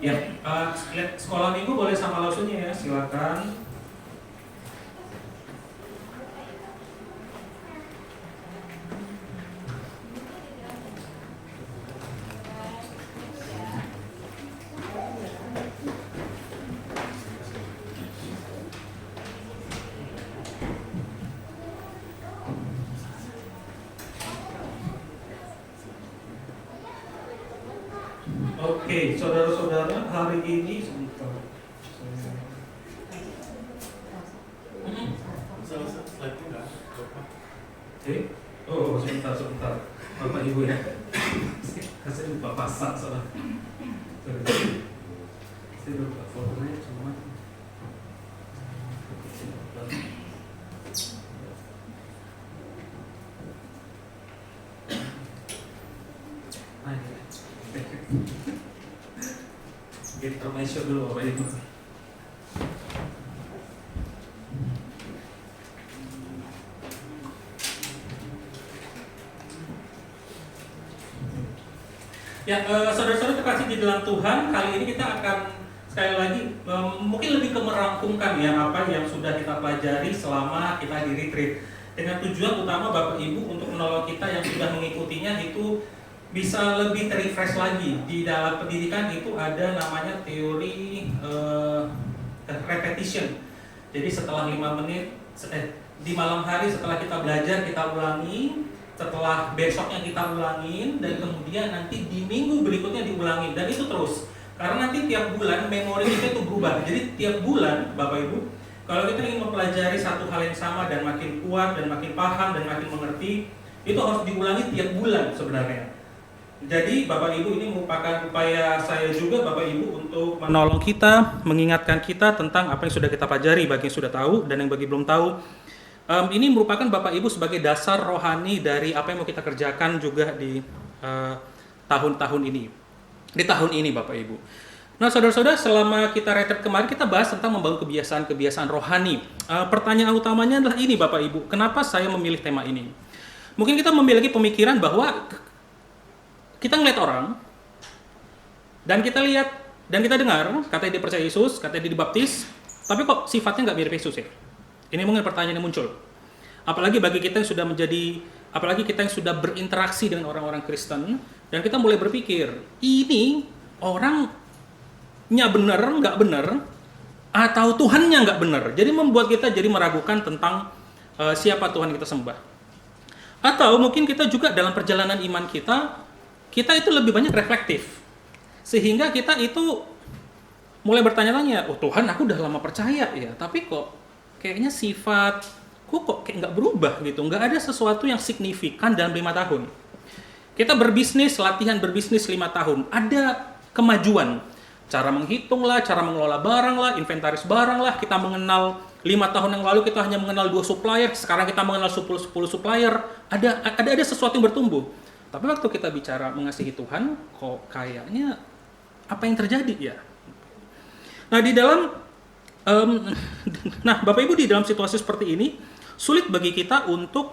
Ya, lihat sekolah minggu boleh sama lausunnya ya, silakan. Oke, saudara-saudara, hari ini sebentar. Oh, sebentar. Bapak Ibu ya. Saya lupa pasang soalnya. Saya lupa fotonya cuma. Intermezzo dulu Bapak Ibu. Ya, saudara-saudara terkasih di dalam Tuhan, kali ini kita akan sekali lagi mungkin lebih ke merangkumkan ya apa yang sudah kita pelajari selama kita di retreat. Dengan tujuan utama Bapak Ibu untuk menolong kita yang sudah mengikutinya itu bisa lebih refresh lagi. Di dalam pendidikan itu ada namanya teori repetition. Jadi setelah 5 menit di malam hari setelah kita belajar kita ulangi, setelah besoknya kita ulangin, dan kemudian nanti di minggu berikutnya diulangin, dan itu terus. Karena nanti tiap bulan memori kita itu berubah. Jadi tiap bulan Bapak Ibu, kalau kita ingin mempelajari satu hal yang sama dan makin kuat dan makin paham dan makin mengerti, itu harus diulangi tiap bulan sebenarnya. Jadi Bapak Ibu, ini merupakan upaya saya juga Bapak Ibu untuk menolong kita, mengingatkan kita tentang apa yang sudah kita pelajari bagi yang sudah tahu dan yang bagi belum tahu. Ini merupakan Bapak Ibu sebagai dasar rohani dari apa yang mau kita kerjakan juga di tahun-tahun ini. Di tahun ini Bapak Ibu. Nah saudara-saudara, selama kita retret kemarin kita bahas tentang membangun kebiasaan-kebiasaan rohani. Pertanyaan utamanya adalah ini Bapak Ibu, kenapa saya memilih tema ini? Mungkin kita memiliki pemikiran bahwa kita ngeliat orang, dan kita lihat, dan kita dengar, katanya dia percaya Yesus, katanya dia dibaptis, tapi kok sifatnya nggak mirip Yesus ya? Ini mungkin pertanyaan yang muncul. Apalagi bagi kita yang sudah apalagi kita yang sudah berinteraksi dengan orang-orang Kristen, dan kita mulai berpikir, ini orangnya benar, nggak benar, atau Tuhannya nggak benar. Jadi membuat kita jadi meragukan tentang siapa Tuhan kita sembah. Atau mungkin kita juga dalam perjalanan iman kita itu lebih banyak reflektif. Sehingga kita itu mulai bertanya-tanya, oh Tuhan aku udah lama percaya ya, tapi kok kayaknya sifatku kok kayak nggak berubah gitu, nggak ada sesuatu yang signifikan dalam 5 tahun. Kita berbisnis, latihan berbisnis 5 tahun, ada kemajuan. Cara menghitung lah, cara mengelola barang lah, inventaris barang lah, kita mengenal 5 tahun yang lalu kita hanya mengenal 2 supplier, sekarang kita mengenal 10 supplier, ada sesuatu yang bertumbuh. Tapi waktu kita bicara mengasihi Tuhan, kok kayaknya apa yang terjadi ya? Nah di dalam Bapak Ibu, di dalam situasi seperti ini sulit bagi kita untuk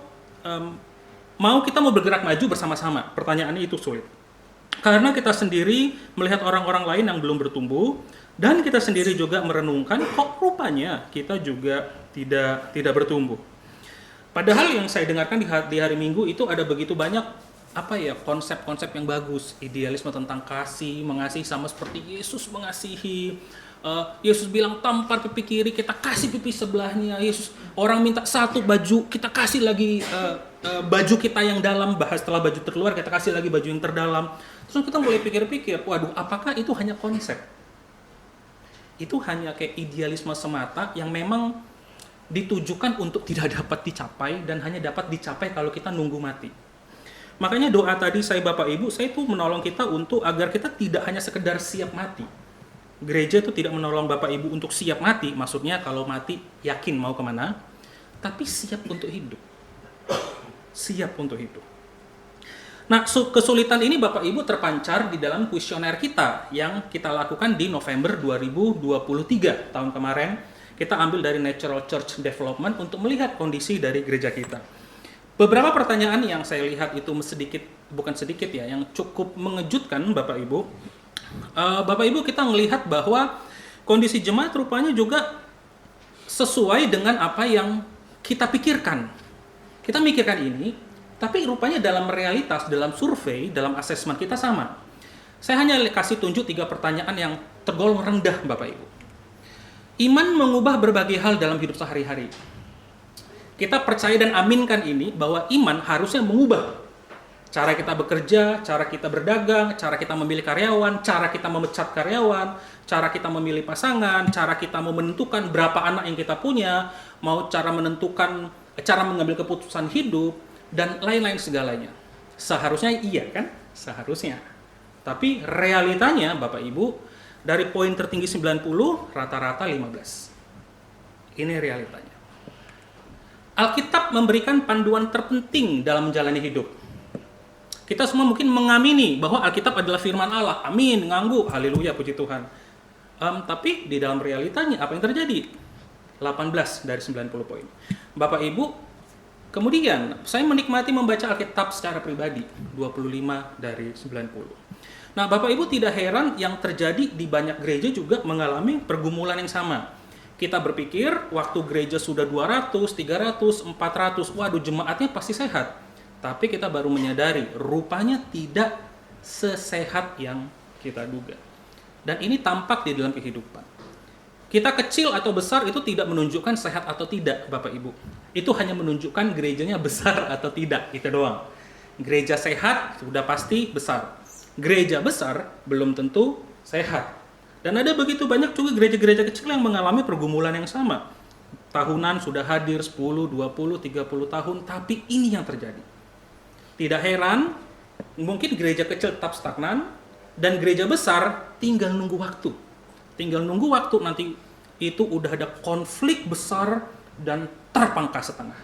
mau bergerak maju bersama-sama. Pertanyaannya itu sulit. Karena kita sendiri melihat orang-orang lain yang belum bertumbuh, dan kita sendiri juga merenungkan kok rupanya kita juga tidak bertumbuh. Padahal yang saya dengarkan di hari Minggu itu ada begitu banyak konsep-konsep yang bagus, idealisme tentang kasih, mengasihi sama seperti Yesus mengasihi. Yesus bilang tampar pipi kiri, kita kasih pipi sebelahnya. Yesus, orang minta satu baju, kita kasih lagi baju kita yang dalam. Bahas setelah baju terluar, kita kasih lagi baju yang terdalam. Terus kita mulai pikir-pikir, waduh, apakah itu hanya konsep? Itu hanya kayak idealisme semata yang memang ditujukan untuk tidak dapat dicapai dan hanya dapat dicapai kalau kita nunggu mati. Makanya doa tadi saya Bapak Ibu, saya itu menolong kita untuk agar kita tidak hanya sekedar siap mati. Gereja itu tidak menolong Bapak Ibu untuk siap mati, maksudnya kalau mati yakin mau kemana, tapi siap untuk hidup. Siap untuk hidup. Nah, kesulitan ini Bapak Ibu terpancar di dalam kuesioner kita yang kita lakukan di November 2023 tahun kemarin. Kita ambil dari Natural Church Development untuk melihat kondisi dari gereja kita. Beberapa pertanyaan yang saya lihat itu bukan sedikit ya, yang cukup mengejutkan Bapak Ibu. Bapak Ibu, kita melihat bahwa kondisi jemaat rupanya juga sesuai dengan apa yang kita pikirkan. Kita mikirkan ini, tapi rupanya dalam realitas, dalam survei, dalam asesmen kita sama. Saya hanya kasih tunjuk 3 pertanyaan yang tergolong rendah, Bapak Ibu. Iman mengubah berbagai hal dalam hidup sehari-hari. Kita percaya dan aminkan ini bahwa iman harusnya mengubah cara kita bekerja, cara kita berdagang, cara kita memilih karyawan, cara kita memecat karyawan, cara kita memilih pasangan, cara kita mau menentukan berapa anak yang kita punya, mau cara menentukan, cara mengambil keputusan hidup, dan lain-lain segalanya. Seharusnya iya kan? Seharusnya. Tapi realitanya Bapak Ibu, dari poin tertinggi 90, rata-rata 15. Ini realitanya. Alkitab memberikan panduan terpenting dalam menjalani hidup. Kita semua mungkin mengamini bahwa Alkitab adalah firman Allah. Amin, ngangguk, haleluya, puji Tuhan. Tapi di dalam realitanya apa yang terjadi? 18 dari 90 poin. Bapak Ibu, kemudian saya menikmati membaca Alkitab secara pribadi, 25 dari 90. Nah, Bapak Ibu tidak heran yang terjadi di banyak gereja juga mengalami pergumulan yang sama. Kita berpikir waktu gereja sudah 200, 300, 400, waduh jemaatnya pasti sehat. Tapi kita baru menyadari rupanya tidak sesehat yang kita duga. Dan ini tampak di dalam kehidupan. Kita kecil atau besar itu tidak menunjukkan sehat atau tidak, Bapak Ibu. Itu hanya menunjukkan gerejanya besar atau tidak, itu doang. Gereja sehat sudah pasti besar. Gereja besar belum tentu sehat. Dan ada begitu banyak juga gereja-gereja kecil yang mengalami pergumulan yang sama. Tahunan sudah hadir 10, 20, 30 tahun, tapi ini yang terjadi. Tidak heran, mungkin gereja kecil tetap stagnan, dan gereja besar tinggal nunggu waktu. Tinggal nunggu waktu, nanti itu udah ada konflik besar dan terpangkas setengah.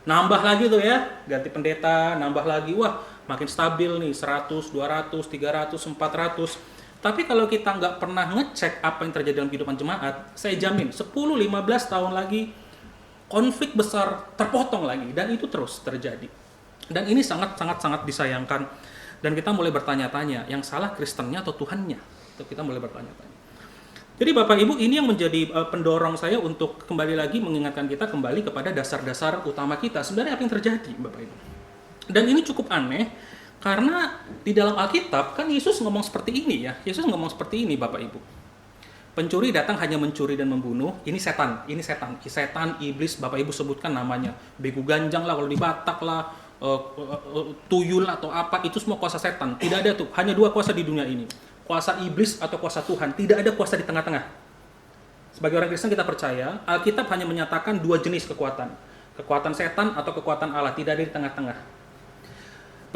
Nambah lagi tuh ya, ganti pendeta, nambah lagi, wah makin stabil nih, 100, 200, 300, 400. Tapi kalau kita nggak pernah ngecek apa yang terjadi dalam kehidupan jemaat, saya jamin 10, 15 tahun lagi, konflik besar terpotong lagi, dan itu terus terjadi. Dan ini sangat disayangkan. Dan kita mulai bertanya-tanya, yang salah Kristennya atau Tuhannya? Kita mulai bertanya-tanya. Jadi Bapak Ibu, ini yang menjadi pendorong saya untuk kembali lagi mengingatkan kita kembali kepada dasar-dasar utama kita. Sebenarnya apa yang terjadi, Bapak Ibu? Dan ini cukup aneh, karena di dalam Alkitab kan Yesus ngomong seperti ini ya. Yesus ngomong seperti ini, Bapak Ibu. Pencuri datang hanya mencuri dan membunuh. Ini setan. Setan, iblis, Bapak Ibu sebutkan namanya. Begu ganjang lah, kalau di Batak lah, tuyul atau apa, itu semua kuasa setan. Tidak ada tuh, hanya 2 kuasa di dunia ini, kuasa iblis atau kuasa Tuhan. Tidak ada kuasa di tengah-tengah. Sebagai orang Kristen kita percaya Alkitab hanya menyatakan 2 jenis kekuatan, kekuatan setan atau kekuatan Allah, tidak ada di tengah-tengah.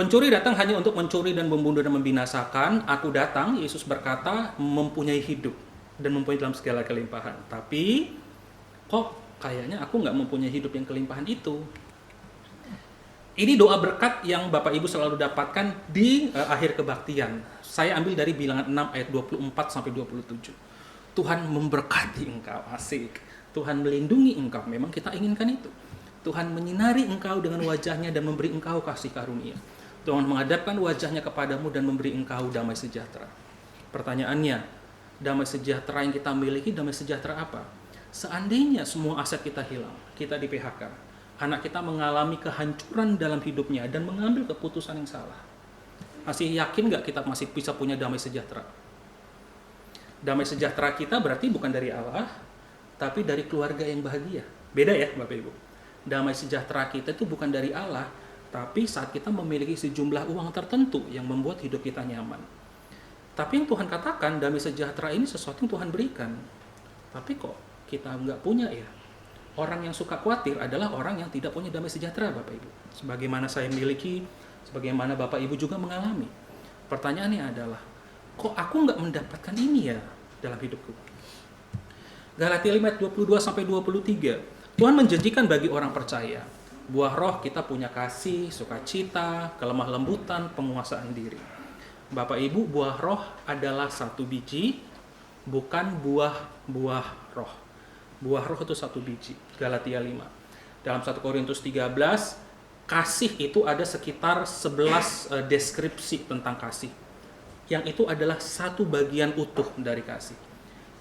Pencuri datang hanya untuk mencuri dan membunuh dan membinasakan. Aku datang, Yesus berkata, mempunyai hidup dan mempunyai dalam segala kelimpahan. Tapi kok kayaknya aku nggak mempunyai hidup yang kelimpahan itu. Ini doa berkat yang Bapak Ibu selalu dapatkan di akhir kebaktian. Saya ambil dari Bilangan 6 ayat 24 sampai 27. Tuhan memberkati engkau, asik. Tuhan melindungi engkau, memang kita inginkan itu. Tuhan menyinari engkau dengan wajahnya dan memberi engkau kasih karunia. Tuhan menghadapkan wajahnya kepadamu dan memberi engkau damai sejahtera. Pertanyaannya, damai sejahtera yang kita miliki, damai sejahtera apa? Seandainya semua aset kita hilang, kita di PHK, anak kita mengalami kehancuran dalam hidupnya dan mengambil keputusan yang salah, masih yakin nggak kita masih bisa punya damai sejahtera? Damai sejahtera kita berarti bukan dari Allah, tapi dari keluarga yang bahagia. Beda ya Bapak Ibu. Damai sejahtera kita itu bukan dari Allah, tapi saat kita memiliki sejumlah uang tertentu yang membuat hidup kita nyaman. Tapi yang Tuhan katakan, damai sejahtera ini sesuatu yang Tuhan berikan. Tapi kok kita nggak punya ya? Orang yang suka khawatir adalah orang yang tidak punya damai sejahtera, Bapak Ibu. Sebagaimana saya miliki, sebagaimana Bapak Ibu juga mengalami. Pertanyaannya adalah, kok aku nggak mendapatkan ini ya dalam hidupku? Galatia 5 22-23. Tuhan menjanjikan bagi orang percaya, buah roh kita punya kasih, sukacita, kelemah lembutan, penguasaan diri. Bapak Ibu, buah roh adalah 1 biji, bukan buah roh. Buah roh itu 1 biji, Galatia 5. Dalam 1 Korintus 13, kasih itu ada sekitar 11 deskripsi tentang kasih. yang itu adalah satu bagian utuh dari kasih.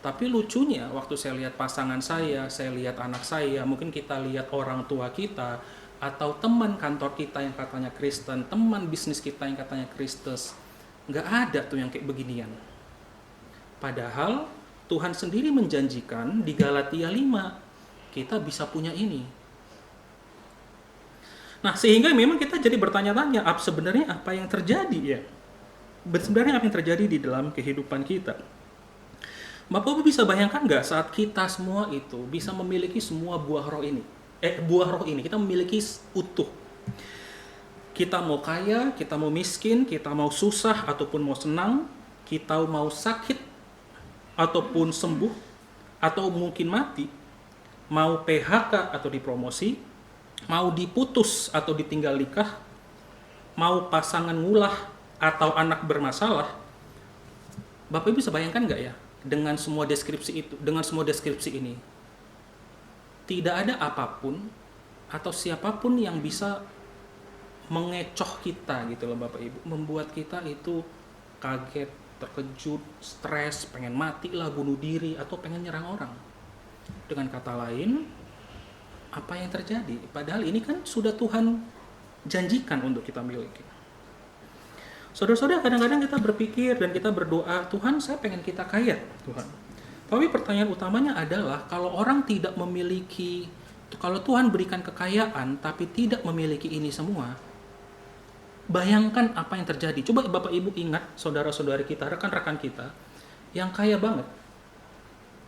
Tapi lucunya waktu saya lihat pasangan saya lihat anak saya, mungkin kita lihat orang tua kita, atau teman kantor kita yang katanya Kristen, teman bisnis kita yang katanya Kristus, nggak ada tuh yang kayak beginian. Padahal Tuhan sendiri menjanjikan di Galatia 5, kita bisa punya ini. Nah, sehingga memang kita jadi bertanya-tanya, sebenarnya apa yang terjadi ya? Sebenarnya apa yang terjadi di dalam kehidupan kita? Bapak Ibu bisa bayangkan nggak saat kita semua itu bisa memiliki semua buah roh ini? Buah roh ini, kita memiliki utuh. Kita mau kaya, kita mau miskin, kita mau susah ataupun mau senang, kita mau sakit ataupun sembuh, atau mungkin mati, mau PHK atau dipromosi, mau diputus atau ditinggal nikah, mau pasangan ngulah atau anak bermasalah. Bapak Ibu bisa bayangkan nggak ya, dengan semua deskripsi itu, dengan semua deskripsi ini, tidak ada apapun atau siapapun yang bisa mengecoh kita gitu loh Bapak Ibu, membuat kita itu kaget, terkejut, stres, pengen mati lah, bunuh diri, atau pengen nyerang orang. Dengan kata lain, apa yang terjadi? Padahal ini kan sudah Tuhan janjikan untuk kita miliki. Saudara-saudara, kadang-kadang kita berpikir dan kita berdoa, Tuhan saya pengen kita kaya, Tuhan. Tapi pertanyaan utamanya adalah, kalau orang tidak memiliki, kalau Tuhan berikan kekayaan tapi tidak memiliki ini semua, bayangkan apa yang terjadi. Coba Bapak Ibu ingat saudara-saudari kita, rekan-rekan kita yang kaya banget,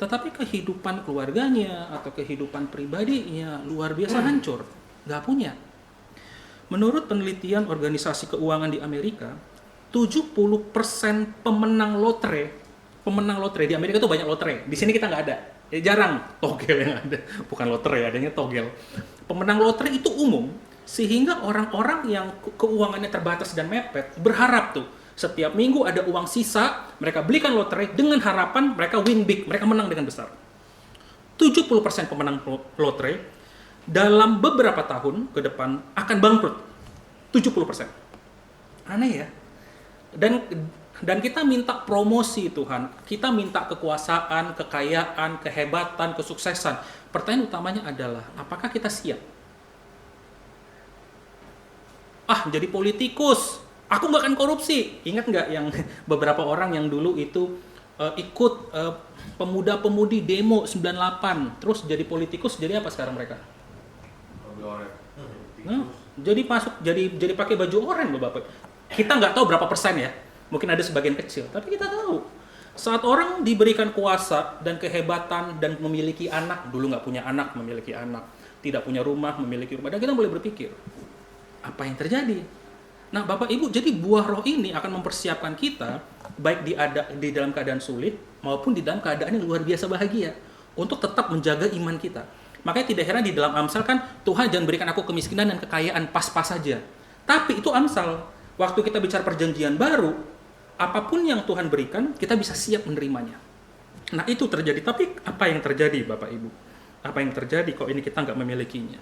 tetapi kehidupan keluarganya atau kehidupan pribadinya luar biasa hancur, nggak punya. Menurut penelitian organisasi keuangan di Amerika, 70% pemenang lotre di Amerika itu banyak lotre. Di sini kita nggak ada, jarang togel yang ada, bukan lotre, adanya togel. Pemenang lotre itu umum, sehingga orang-orang yang keuangannya terbatas dan mepet berharap tuh setiap minggu ada uang sisa, mereka belikan lotre dengan harapan mereka win big, mereka menang dengan besar. 70% pemenang lotre dalam beberapa tahun ke depan akan bangkrut. 70%. Aneh ya. Dan kita minta promosi Tuhan, kita minta kekuasaan, kekayaan, kehebatan, kesuksesan. Pertanyaan utamanya adalah, apakah kita siap? Jadi politikus, aku nggak akan korupsi. Ingat nggak yang beberapa orang yang dulu itu ikut pemuda-pemudi demo 98, terus jadi politikus, jadi apa sekarang mereka? Jadi pakai baju oranye loh Bapak. Kita nggak tahu berapa persen ya, mungkin ada sebagian kecil, tapi kita tahu saat orang diberikan kuasa dan kehebatan dan memiliki anak, dulu nggak punya anak, memiliki anak, tidak punya rumah, memiliki rumah, dan kita boleh berpikir, apa yang terjadi? Nah, Bapak Ibu, jadi buah roh ini akan mempersiapkan kita baik di dalam keadaan sulit maupun di dalam keadaan yang luar biasa bahagia untuk tetap menjaga iman kita. Makanya tidak heran di dalam Amsal kan, Tuhan jangan berikan aku kemiskinan dan kekayaan, pas-pas saja. Tapi itu Amsal. Waktu kita bicara perjanjian baru, apapun yang Tuhan berikan, kita bisa siap menerimanya. Nah, itu terjadi. Tapi apa yang terjadi Bapak Ibu? Apa yang terjadi kok ini kita nggak memilikinya?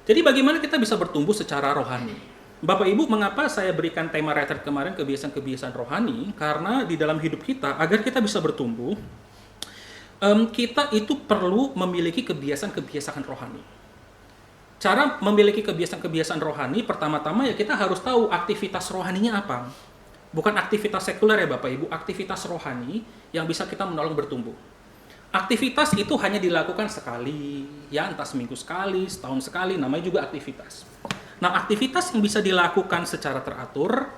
Jadi bagaimana kita bisa bertumbuh secara rohani? Bapak Ibu, mengapa saya berikan tema retret kemarin kebiasaan-kebiasaan rohani? Karena di dalam hidup kita, agar kita bisa bertumbuh, kita itu perlu memiliki kebiasaan-kebiasaan rohani. Cara memiliki kebiasaan-kebiasaan rohani, pertama-tama ya kita harus tahu aktivitas rohaninya apa. Bukan aktivitas sekuler ya Bapak Ibu, aktivitas rohani yang bisa kita menolong bertumbuh. Aktivitas itu hanya dilakukan sekali, ya entah seminggu sekali, setahun sekali, namanya juga aktivitas. Nah, aktivitas yang bisa dilakukan secara teratur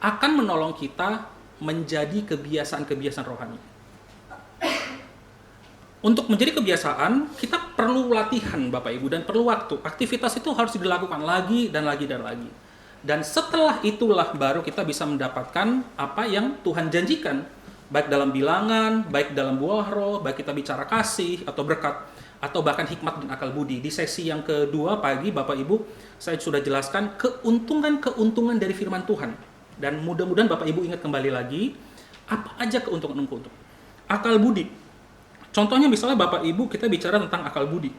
akan menolong kita menjadi kebiasaan-kebiasaan rohani. Untuk menjadi kebiasaan, kita perlu latihan Bapak Ibu dan perlu waktu. Aktivitas itu harus dilakukan lagi dan lagi dan lagi. Dan setelah itulah baru kita bisa mendapatkan apa yang Tuhan janjikan. Baik dalam bilangan, baik dalam buah roh, baik kita bicara kasih atau berkat, atau bahkan hikmat dan akal budi. Di sesi yang kedua pagi, Bapak Ibu, saya sudah jelaskan keuntungan-keuntungan dari firman Tuhan. Dan mudah-mudahan Bapak Ibu ingat kembali lagi, apa aja keuntungan-keuntungan. Akal budi. Contohnya misalnya Bapak Ibu, kita bicara tentang akal budi.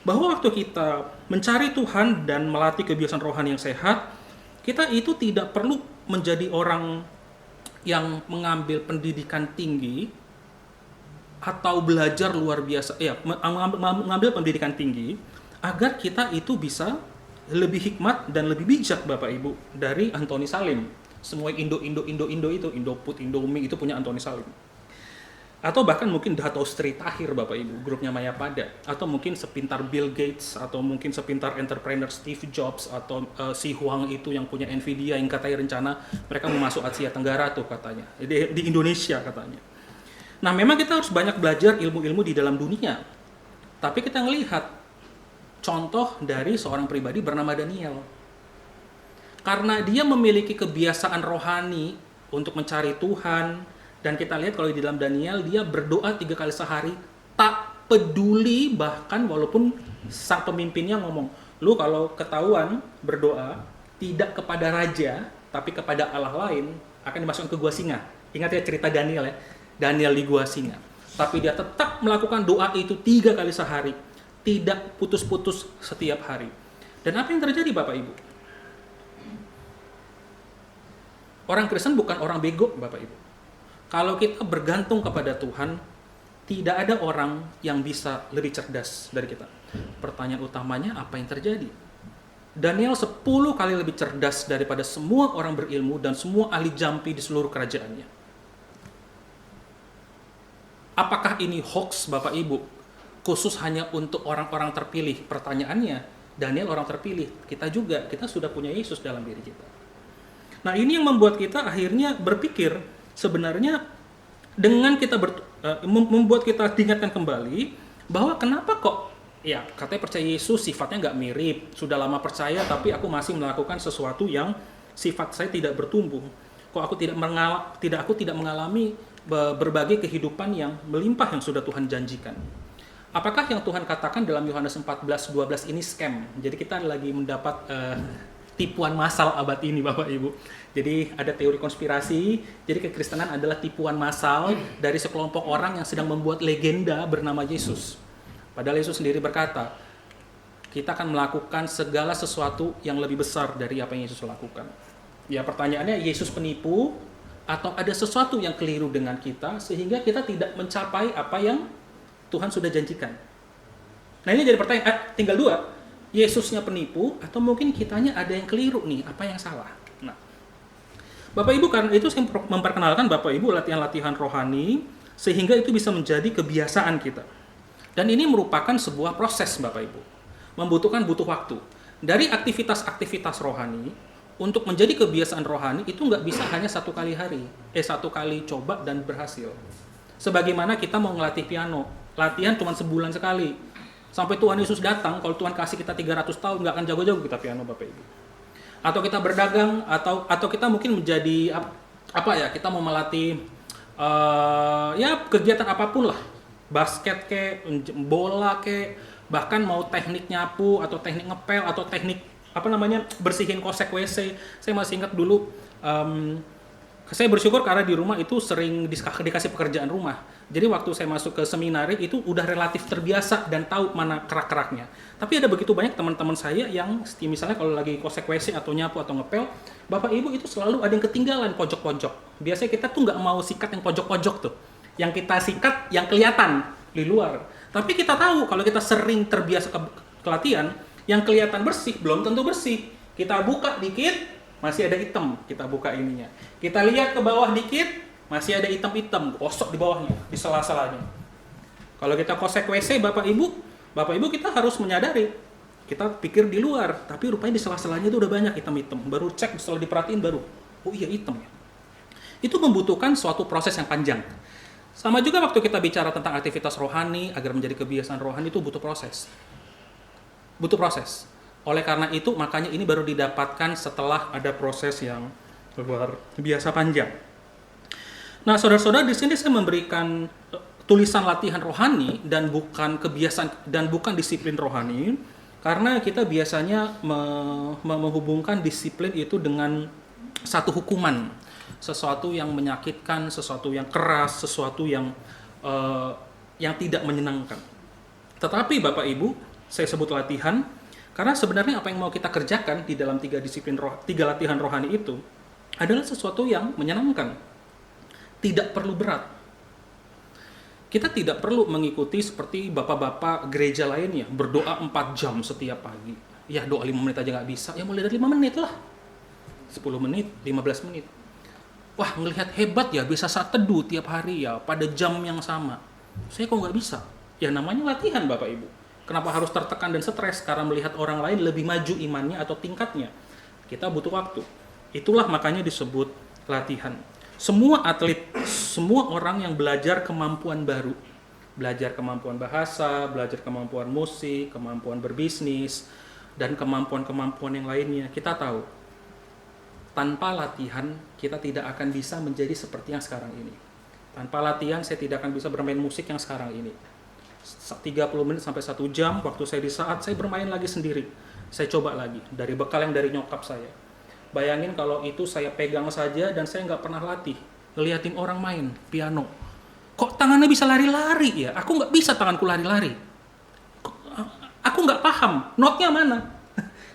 Bahwa waktu kita mencari Tuhan dan melatih kebiasaan rohani yang sehat, kita itu tidak perlu menjadi orang yang mengambil pendidikan tinggi atau belajar luar biasa, ya mengambil pendidikan tinggi agar kita itu bisa lebih hikmat dan lebih bijak Bapak Ibu dari Antoni Salim. Semua Indo itu, Indoput, Indomie itu punya Antoni Salim. Atau bahkan mungkin Dato Sri Tahir Bapak Ibu, grupnya Mayapada, atau mungkin sepintar Bill Gates, atau mungkin sepintar entrepreneur Steve Jobs, atau si Huang itu yang punya Nvidia yang katanya rencana mereka mau masuk Asia Tenggara tuh katanya, di Indonesia katanya. Nah memang kita harus banyak belajar ilmu-ilmu di dalam dunia, tapi kita ngelihat contoh dari seorang pribadi bernama Daniel. Karena dia memiliki kebiasaan rohani untuk mencari Tuhan. Dan kita lihat kalau di dalam Daniel, dia berdoa 3 kali sehari, tak peduli bahkan walaupun sang pemimpinnya ngomong, lu kalau ketahuan berdoa, tidak kepada raja, tapi kepada Allah lain, akan dimasukkan ke gua singa. Ingat ya cerita Daniel ya, Daniel di gua singa. Tapi dia tetap melakukan doa itu 3 kali sehari, tidak putus-putus setiap hari. Dan apa yang terjadi Bapak Ibu? Orang Kristen bukan orang bego Bapak Ibu. Kalau kita bergantung kepada Tuhan, tidak ada orang yang bisa lebih cerdas dari kita. Pertanyaan utamanya, apa yang terjadi? Daniel 10 kali lebih cerdas daripada semua orang berilmu dan semua ahli jampi di seluruh kerajaannya. Apakah ini hoax Bapak Ibu? Khusus hanya untuk orang-orang terpilih? Pertanyaannya, Daniel orang terpilih. Kita juga, kita sudah punya Yesus dalam diri kita. Nah ini yang membuat kita akhirnya berpikir, sebenarnya dengan kita membuat kita diingatkan kembali bahwa kenapa kok ya katanya percaya Yesus sifatnya nggak mirip, sudah lama percaya tapi aku masih melakukan sesuatu yang sifat saya tidak bertumbuh, kok aku tidak mengalami berbagai kehidupan yang melimpah yang sudah Tuhan janjikan. Apakah yang Tuhan katakan dalam Yohanes 14:12 ini scam? Jadi kita lagi mendapat tipuan massal abad ini Bapak Ibu. Jadi ada teori konspirasi, jadi kekristenan adalah tipuan massal dari sekelompok orang yang sedang membuat legenda bernama Yesus. Padahal Yesus sendiri berkata, kita akan melakukan segala sesuatu yang lebih besar dari apa yang Yesus lakukan. Ya pertanyaannya, Yesus penipu atau ada sesuatu yang keliru dengan kita sehingga kita tidak mencapai apa yang Tuhan sudah janjikan. Nah ini jadi pertanyaan, tinggal 2. Yesusnya penipu atau mungkin kitanya ada yang keliru nih, apa yang salah? Nah, Bapak Ibu, karena itu saya memperkenalkan Bapak Ibu latihan-latihan rohani sehingga itu bisa menjadi kebiasaan kita. Dan ini merupakan sebuah proses Bapak Ibu. Butuh waktu. Dari aktivitas-aktivitas rohani untuk menjadi kebiasaan rohani itu nggak bisa hanya 1 kali coba dan berhasil. Sebagaimana kita mau ngelatih piano, latihan cuma sebulan sekali. Sampai Tuhan Yesus datang, kalau Tuhan kasih kita 300 tahun, nggak akan jago-jago kita piano Bapak Ibu. Atau kita berdagang, atau kita mungkin menjadi, kita mau melatih, kegiatan apapun lah. Basket kek, bola kek, bahkan mau teknik nyapu, atau teknik ngepel, atau teknik, bersihin kosek WC. Saya masih ingat dulu, saya bersyukur karena di rumah itu sering dikasih pekerjaan rumah. Jadi waktu saya masuk ke seminari itu udah relatif terbiasa dan tahu mana kerak-keraknya. Tapi ada begitu banyak teman-teman saya yang misalnya kalau lagi kosek WC atau nyapu atau ngepel, Bapak Ibu itu selalu ada yang ketinggalan pojok-pojok. Biasanya kita tuh nggak mau sikat yang pojok-pojok tuh. Yang kita sikat yang kelihatan di luar. Tapi kita tahu kalau kita sering terbiasa ke latihan, yang kelihatan bersih belum tentu bersih. Kita buka dikit, masih ada hitam, kita buka ininya. Kita lihat ke bawah dikit, masih ada hitam-hitam, gosok di bawahnya, di sela-selanya. Kalau kita kosek WC, Bapak Ibu kita harus menyadari. Kita pikir di luar, tapi rupanya di sela-selanya itu udah banyak hitam-hitam. Baru cek, setelah diperhatiin baru, oh iya hitam ya. Itu membutuhkan suatu proses yang panjang. Sama juga waktu kita bicara tentang aktivitas rohani, agar menjadi kebiasaan rohani itu butuh proses. Oleh karena itu, makanya ini baru didapatkan setelah ada proses yang luar biasa panjang. Nah, saudara-saudara, di sini saya memberikan tulisan latihan rohani dan bukan kebiasaan dan bukan disiplin rohani, karena kita biasanya menghubungkan disiplin itu dengan satu hukuman, sesuatu yang menyakitkan, sesuatu yang keras, sesuatu yang tidak menyenangkan. Tetapi Bapak Ibu, saya sebut latihan karena sebenarnya apa yang mau kita kerjakan di dalam 3 latihan rohani itu adalah sesuatu yang menyenangkan. tidak perlu berat. Kita tidak perlu mengikuti seperti bapak-bapak gereja lainnya, berdoa 4 jam setiap pagi. Ya doa 5 menit aja nggak bisa, ya mulai dari 5 menit lah. 10 menit, 15 menit. Wah, ngelihat hebat ya, bisa saat teduh tiap hari ya, pada jam yang sama. Saya kok nggak bisa? Ya namanya latihan Bapak Ibu. Kenapa harus tertekan dan stres? Karena melihat orang lain lebih maju imannya atau tingkatnya. Kita butuh waktu. Itulah makanya disebut latihan. Semua atlet, semua orang yang belajar kemampuan baru, belajar kemampuan bahasa, belajar kemampuan musik, kemampuan berbisnis, dan kemampuan-kemampuan yang lainnya, kita tahu, tanpa latihan, kita tidak akan bisa menjadi seperti yang sekarang ini. Tanpa latihan, saya tidak akan bisa bermain musik yang sekarang ini. 30 menit sampai 1 jam, waktu saya di saat saya bermain lagi sendiri. Saya coba lagi, dari bekal yang dari nyokap saya. Bayangin kalau itu saya pegang saja dan saya nggak pernah latih. Ngeliatin orang main piano. Kok tangannya bisa lari-lari ya? Aku nggak bisa tanganku lari-lari. Aku nggak paham, notnya mana?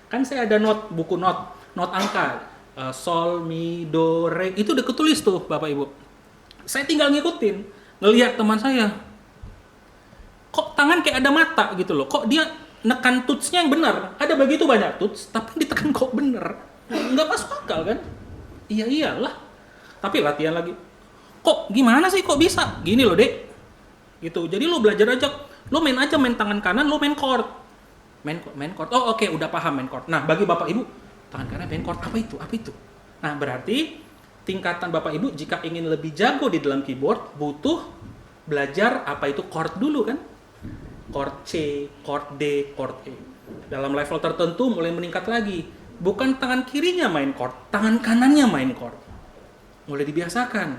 Kan saya ada buku not angka. Sol, mi, do, re. Itu udah ketulis tuh Bapak Ibu. Saya tinggal ngikutin. Ngelihat teman saya. Kok tangan kayak ada mata gitu loh. Kok dia nekan tutsnya yang benar. Ada begitu banyak tuts, tapi ditekan kok bener. Nggak masuk akal kan? Iya iyalah. Tapi latihan lagi. Kok gimana sih kok bisa? Gini loh dek. Gitu. Jadi lo belajar aja. Lo main aja main tangan kanan, lo main chord. Main chord. Oh oke, udah paham main chord. Nah bagi Bapak Ibu, tangan kanan main chord apa itu? Apa itu? Nah berarti tingkatan Bapak Ibu jika ingin lebih jago di dalam keyboard butuh belajar apa itu chord dulu kan? Chord C, chord D, chord E. Dalam level tertentu mulai meningkat lagi. Bukan tangan kirinya main chord, tangan kanannya main chord. Mulai dibiasakan.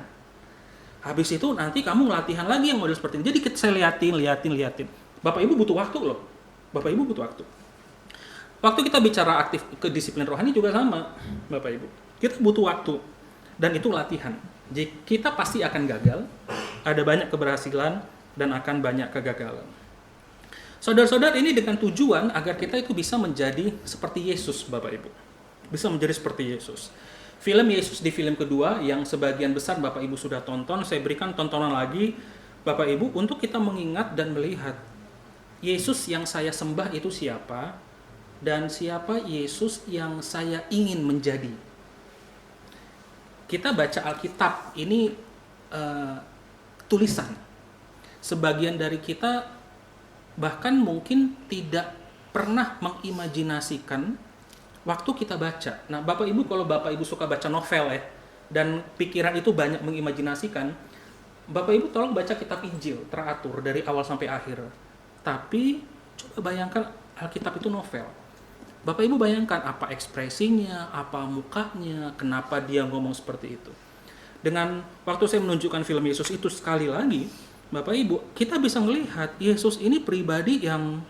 Habis itu nanti kamu latihan lagi yang model seperti ini. Jadi saya liatin. Bapak Ibu butuh waktu loh. Bapak Ibu butuh waktu. Waktu kita bicara aktif ke disiplin rohani juga sama, Bapak Ibu. Kita butuh waktu. Dan itu latihan. Jadi kita pasti akan gagal, ada banyak keberhasilan, dan akan banyak kegagalan. Saudara-saudara, ini dengan tujuan agar kita itu bisa menjadi seperti Yesus, Bapak Ibu. Bisa menjadi seperti Yesus. Film Yesus di film kedua yang sebagian besar Bapak Ibu sudah tonton, saya berikan tontonan lagi Bapak Ibu untuk kita mengingat dan melihat Yesus yang saya sembah itu siapa dan siapa Yesus yang saya ingin menjadi. Kita baca Alkitab, ini tulisan. Sebagian dari kita bahkan mungkin tidak pernah mengimajinasikan waktu kita baca. Nah, Bapak Ibu kalau Bapak Ibu suka baca novel ya, dan pikiran itu banyak mengimajinasikan, Bapak Ibu tolong baca kitab Injil teratur dari awal sampai akhir. Tapi coba bayangkan Alkitab itu novel. Bapak Ibu bayangkan apa ekspresinya, apa mukanya, kenapa dia ngomong seperti itu. Dengan waktu saya menunjukkan film Yesus itu sekali lagi, Bapak Ibu, kita bisa melihat Yesus ini pribadi yang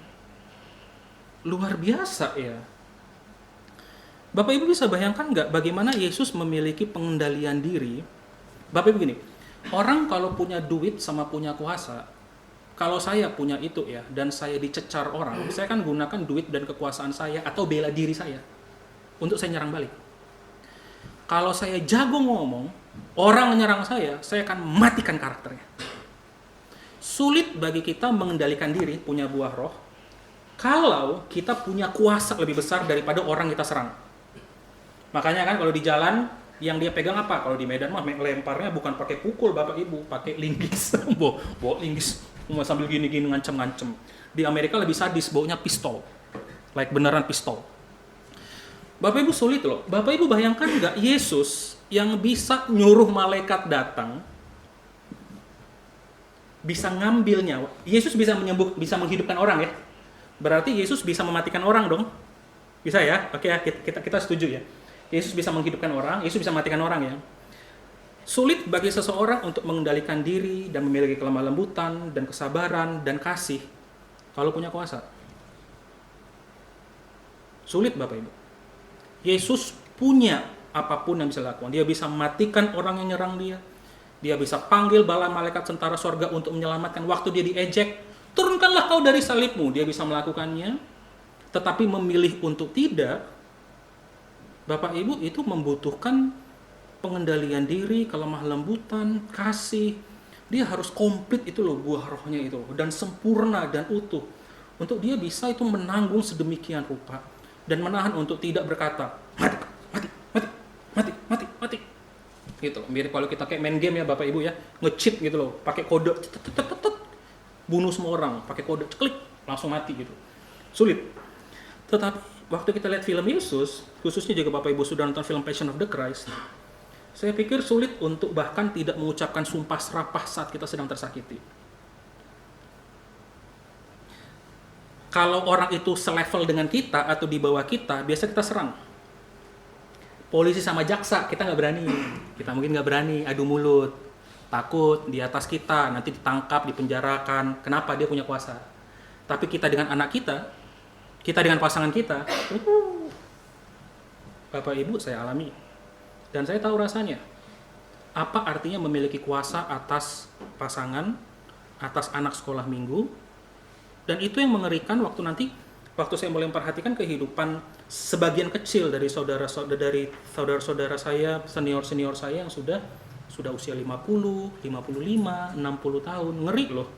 luar biasa ya. Bapak Ibu bisa bayangkan nggak bagaimana Yesus memiliki pengendalian diri? Bapak Ibu gini, orang kalau punya duit sama punya kuasa, kalau saya punya itu ya, dan saya dicecar orang, saya akan gunakan duit dan kekuasaan saya atau bela diri saya untuk saya nyerang balik. Kalau saya jago ngomong, orang menyerang saya akan matikan karakternya. Sulit bagi kita mengendalikan diri, punya buah roh, kalau kita punya kuasa lebih besar daripada orang kita serang. Makanya kan kalau di jalan, yang dia pegang apa? Kalau di Medan mah lemparnya bukan pakai pukul Bapak Ibu, pakai linggis. Bawa linggis, sambil gini-gini ngancem-ngancem. Di Amerika lebih sadis, baunya pistol. Like beneran pistol. Bapak Ibu sulit loh. Bapak Ibu bayangkan nggak Yesus yang bisa nyuruh malaikat datang, bisa ngambil nyawa. Yesus bisa bisa menghidupkan orang ya. Berarti Yesus bisa mematikan orang dong. Bisa ya? Oke ya, kita setuju ya. Yesus bisa menghidupkan orang, Yesus bisa mematikan orang ya. Sulit bagi seseorang untuk mengendalikan diri dan memiliki kelemah lembutan dan kesabaran dan kasih kalau punya kuasa. Sulit Bapak Ibu. Yesus punya apapun yang bisa lakukan. Dia bisa mematikan orang yang nyerang dia. Dia bisa panggil bala malaikat tentara sorga untuk menyelamatkan waktu dia diejek. Turunkanlah kau dari salibmu. Dia bisa melakukannya. Tetapi memilih untuk tidak, Bapak Ibu itu membutuhkan pengendalian diri, kelemah lembutan, kasih. Dia harus komplit itu loh buah rohnya itu, dan sempurna dan utuh. Untuk dia bisa itu menanggung sedemikian rupa dan menahan untuk tidak berkata, mati, mati, mati, mati, mati, mati. Gitu loh. Mirip kalau kita kayak main game ya Bapak Ibu ya, nge-cheat gitu loh, pakai kode, bunuh semua orang, pakai kode, klik, langsung mati gitu. Sulit. Tetapi waktu kita lihat film Yesus, khususnya juga Bapak Ibu sudah nonton film Passion of the Christ, saya pikir sulit untuk bahkan tidak mengucapkan sumpah serapah saat kita sedang tersakiti. Kalau orang itu selevel dengan kita atau di bawah kita, biasa kita serang. Polisi sama jaksa, kita nggak berani. Kita mungkin nggak berani adu mulut. Takut di atas kita, nanti ditangkap, dipenjarakan. Kenapa? Dia punya kuasa. Tapi kita dengan anak kita dengan pasangan kita, Bapak Ibu saya alami. Dan saya tahu rasanya. Apa artinya memiliki kuasa atas pasangan, atas anak sekolah minggu. Dan itu yang mengerikan waktu saya mulai memperhatikan kehidupan sebagian kecil dari saudara-saudara saya, senior-senior saya yang sudah usia 50, 55, 60 tahun. Ngeri loh.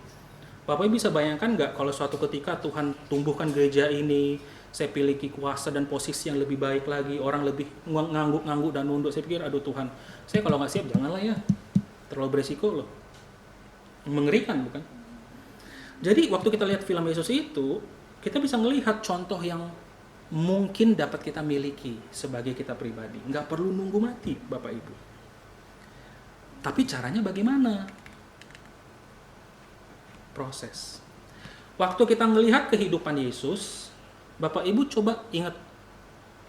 Bapak Ibu bisa bayangkan nggak kalau suatu ketika Tuhan tumbuhkan gereja ini, saya miliki kuasa dan posisi yang lebih baik lagi, orang lebih ngangguk-ngangguk dan nunduk. Saya pikir, aduh Tuhan, saya kalau nggak siap janganlah ya. Terlalu beresiko loh. Mengerikan bukan? Jadi waktu kita lihat film Yesus itu, kita bisa melihat contoh yang mungkin dapat kita miliki sebagai kita pribadi. Nggak perlu nunggu mati, Bapak Ibu. Tapi caranya bagaimana? Proses. Waktu kita melihat kehidupan Yesus, Bapak Ibu coba ingat,